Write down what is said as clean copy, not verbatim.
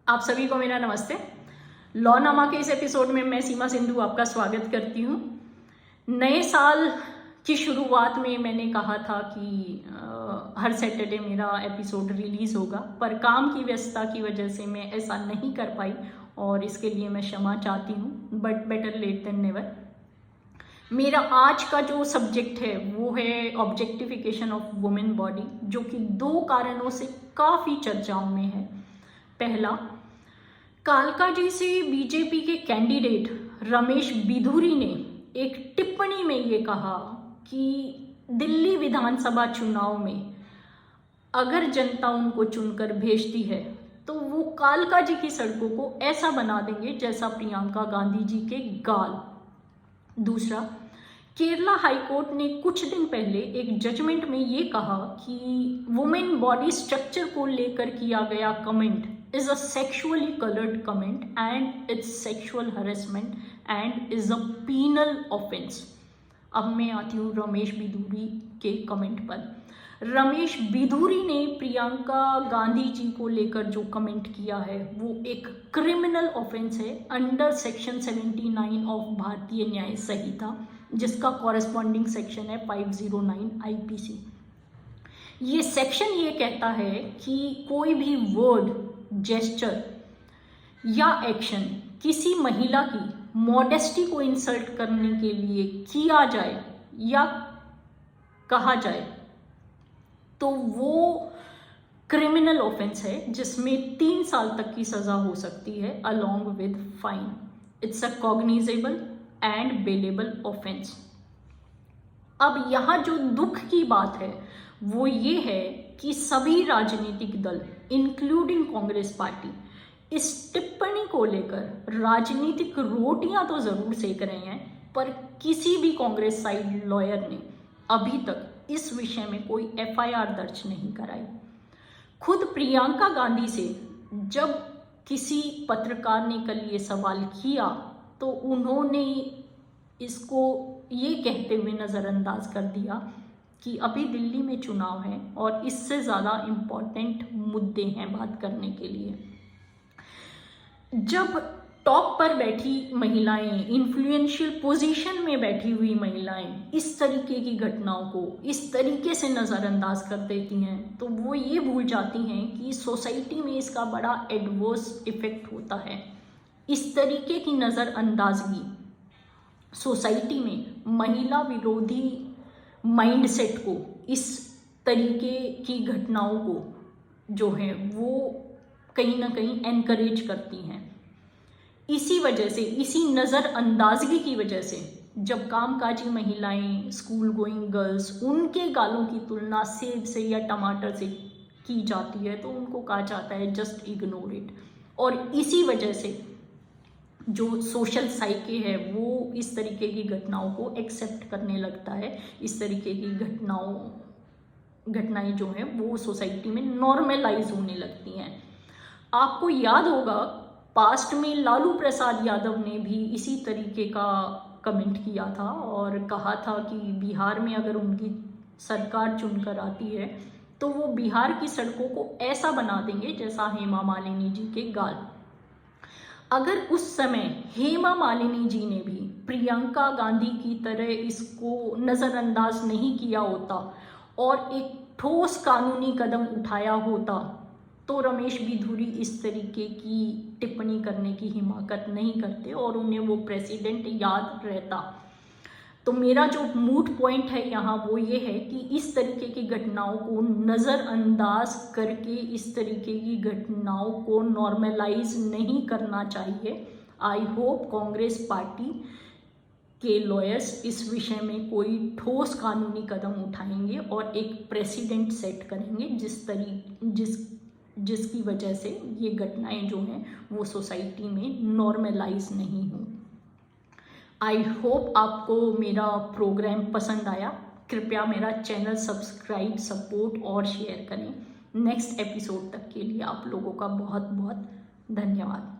आप सभी को मेरा नमस्ते। लॉनामा के इस एपिसोड में मैं सीमा सिंधु आपका स्वागत करती हूँ। नए साल की शुरुआत में मैंने कहा था कि हर सैटरडे मेरा एपिसोड रिलीज़ होगा, पर काम की व्यस्तता की वजह से मैं ऐसा नहीं कर पाई और इसके लिए मैं क्षमा चाहती हूँ, but better late than never. मेरा आज का जो सब्जेक्ट है वो है ऑब्जेक्टिफिकेशन ऑफ वुमेन बॉडी, जो कि दो कारणों से काफ़ी चर्चाओं में है। पहला, कालका जी से बीजेपी के कैंडिडेट रमेश बिधूरी ने एक टिप्पणी में ये कहा कि दिल्ली विधानसभा चुनाव में अगर जनता उनको चुनकर भेजती है तो वो कालका जी की सड़कों को ऐसा बना देंगे जैसा प्रियंका गांधी जी के गाल। दूसरा, केरला हाईकोर्ट ने कुछ दिन पहले एक जजमेंट में ये कहा कि वुमेन बॉडी स्ट्रक्चर को लेकर किया गया comment is a sexually colored comment and it's sexual harassment and is a penal offense। अब मैं आती हूँ रमेश बिधूरी के कमेंट पर। रमेश बिधूरी ने प्रियंका गांधी जी को लेकर जो कमेंट किया है वो एक क्रिमिनल ऑफेंस है अंडर सेक्शन 79 ऑफ भारतीय न्याय संहिता, जिसका कॉरेस्पॉन्डिंग सेक्शन है 509 आईपीसी। ये सेक्शन ये कहता है कि कोई भी वर्ड, जेस्चर या एक्शन किसी महिला की मॉडेस्टी को इंसल्ट करने के लिए किया जाए या कहा जाए तो वो क्रिमिनल ऑफेंस है, जिसमें 3 साल तक की सजा हो सकती है along with fine. It's a cognizable and bailable offence. अब यहाँ जो दुख की बात है वो ये है कि सभी राजनीतिक दल इंक्लूडिंग कांग्रेस पार्टी इस टिप्पणी को लेकर राजनीतिक रोटियां तो जरूर सेक रहे हैं, पर किसी भी कांग्रेस साइड लॉयर ने अभी तक इस विषय में कोई एफआईआर दर्ज नहीं कराई। खुद प्रियंका गांधी से जब किसी पत्रकार ने कल ये सवाल किया तो उन्होंने इसको ये कहते हुए नज़रअंदाज कर दिया कि अभी दिल्ली में चुनाव है और इससे ज़्यादा इम्पॉर्टेंट मुद्दे हैं बात करने के लिए। जब टॉप पर बैठी महिलाएं, इन्फ्लुएंशियल पोजीशन में बैठी हुई महिलाएं इस तरीके की घटनाओं को इस तरीके से नज़रअंदाज कर देती हैं तो वो ये भूल जाती हैं कि सोसाइटी में इसका बड़ा एडवर्स इफेक्ट होता है। इस तरीके की नज़रअंदाजगी सोसाइटी में महिला विरोधी माइंडसेट को, इस तरीके की घटनाओं को जो है वो कहीं ना कहीं एनकरेज करती हैं। इसी वजह से, इसी नज़रअंदाजगी की वजह से जब कामकाजी महिलाएं, स्कूल गोइंग गर्ल्स, उनके गालों की तुलना सेब से या टमाटर से की जाती है तो उनको कहा जाता है जस्ट इग्नोर इट। और इसी वजह से जो सोशल साइके है वो इस तरीके की घटनाओं को एक्सेप्ट करने लगता है। इस तरीके की घटनाएं जो हैं वो सोसाइटी में नॉर्मलाइज होने लगती हैं। आपको याद होगा पास्ट में लालू प्रसाद यादव ने भी इसी तरीके का कमेंट किया था और कहा था कि बिहार में अगर उनकी सरकार चुनकर आती है तो वो बिहार की सड़कों को ऐसा बना देंगे जैसा हेमा मालिनी जी के गाल। अगर उस समय हेमा मालिनी जी ने भी प्रियंका गांधी की तरह इसको नज़रअंदाज नहीं किया होता और एक ठोस कानूनी कदम उठाया होता तो रमेश बिधूरी इस तरीके की टिप्पणी करने की हिम्मत नहीं करते और उन्हें वो प्रेसिडेंट याद रहता। तो मेरा जो मूड पॉइंट है यहाँ वो ये है कि इस तरीके की घटनाओं को नज़रअंदाज करके इस तरीके की घटनाओं को नॉर्मलाइज नहीं करना चाहिए। आई होप कांग्रेस पार्टी के लॉयर्स इस विषय में कोई ठोस कानूनी कदम उठाएंगे और एक प्रेसिडेंट सेट करेंगे जिसकी वजह से ये घटनाएं जो हैं वो सोसाइटी में नॉर्मलाइज नहीं हों। आई होप आपको मेरा प्रोग्राम पसंद आया। कृपया मेरा चैनल सब्सक्राइब, सपोर्ट और शेयर करें। नेक्स्ट एपिसोड तक के लिए आप लोगों का बहुत बहुत धन्यवाद।